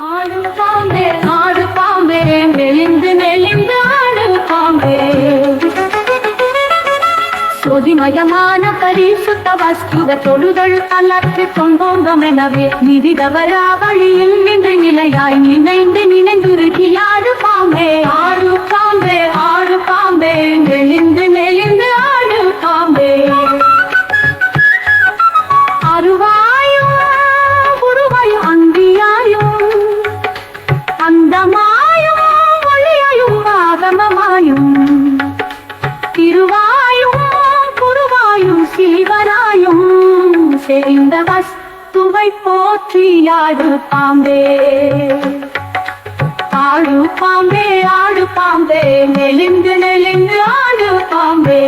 ஆடு பாம்பே ஆடு பாம்பே நெளிந்து நெளிந்து ஆடு பாம்பே சோதிமயமான பரிசுத்த வஸ்துவ தொழுதல் அல்லற்று கொண்டோங்கமெனவே நிதிதவரா வழியில் நின்று நிலையாய் நினைந்து நினைந்துருகி ஆடு பாம்பே ஆடு பாம்பே ஆடு பாம்பே நெளிந்து நெளிந்து ஆடு பாம்பே அருவாயும் குருவாயும் அங்கியாயும் அந்தமாயும் ஒளியாயும் ஆகமமாயும் திருவாயும் குருவாயும் சீவராயும் சேர்ந்த வஸ்துவை போற்றி ஆடு பாம்பே ஆடு பாம்பே ஆடு பாம்பே நெளிந்து நெளிந்து ஆடு பாம்பே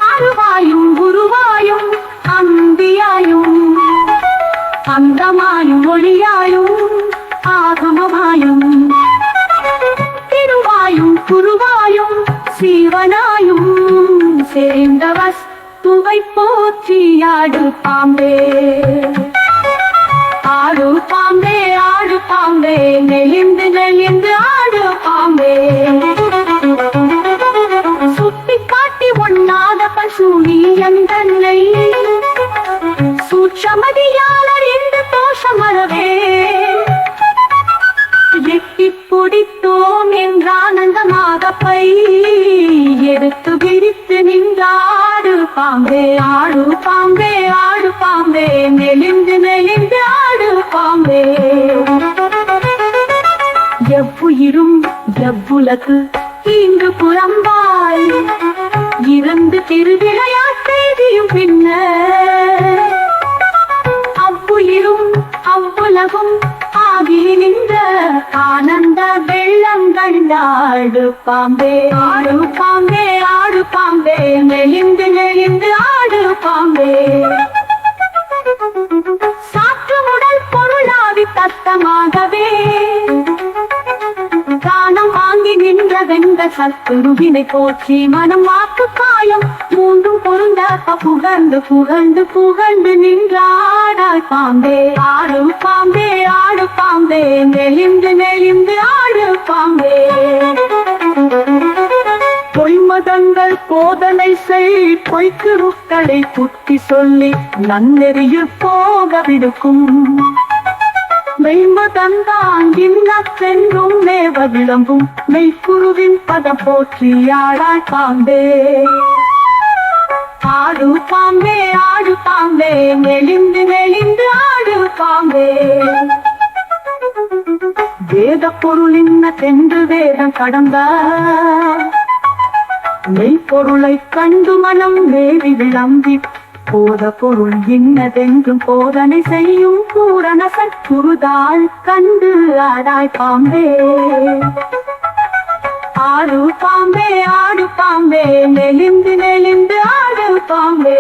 அருவாயும் குருவாயும் அந்தியாயும் அந்தமாயும் ஒளியாயும் ஆகமமாயும் திருவாயும் குருவாயும் சீவனாயும் சேர்ந்த வஸ்துவை போற்றி ஆடு பாம்பே ஆடு பாம்பே ஆடு பாம்பே நெளிந்து நெளிந்து ஆடு பாம்பே சுட்டி காட்டி ஒண்ணாத பசுனி எந்தன்னை சூட்சமதியாளர் என்று தோஷமரவே எட்டி பிடித்தோம் என்ற ஆனந்தமாக பை எடுத்து பிடித்து நின்றாடு பாம்பே ஆடு பாம்பே ஆடு பாம்பே நெளிந்து நெளிந்து ஆடு பாம்பே எவ்வுயிரும் எவ்வுலகு இங்கு புறம்பாய் இறந்து திருவிளையாட்டெய்தியும் பின்னர் அவ்வுயிரும் அவ்வுலகும் ஆகி நின்ற ஆனந்த வெள்ளம் கண்டாடு பாம்பே ஆடு பாம்பே ஆடு பாம்பே நெளிந்து நெளிந்து ஆடு பாம்பே சாற்று உடல் பொருளாவி தத்தமாகவே தானம் வாங்கி நின்ற வெந்த சத்துருவினை போற்றி மனம் வாக்கு காயம் மூன்றும் பொருந்த புகழ்ந்து புகழ்ந்து புகழ்ந்து நின்றாடாய் பாம்பே ஆடு பாம்பே ஆடு பாம்பே நெளிந்து நெளிந்து ஆடு பாம்பே பொய்மதங்கள் போதனை செய் பொய்க்குருக்களை புத்தி சொல்லி நன்னெறியில் போக விடுக்கும் மெய்மதந்தான் இன்னென்றும் மேவ விளம்பும் மெய்க்குருவின் பதம் போற்றி ஆடாய் பாம்பே ஆடு பாம்பே ஆடு பாம்பே நெளிந்து நெளிந்து ஆடு பாம்பே வேத பொருள் இன்னதென்று வேதம் கடந்த மெய்ப்பொருளை கண்டு மனம் வேவி விளம்பி போத பொருள் இன்னதென்றும் போதனை செய்யும் பூரண சற்குருதாள் கண்டு ஆடாய் பாம்பே ஆடு பாம்பே ஆடு பாம்பே நெளிந்து நெளிந்து ஆடு பாம்பே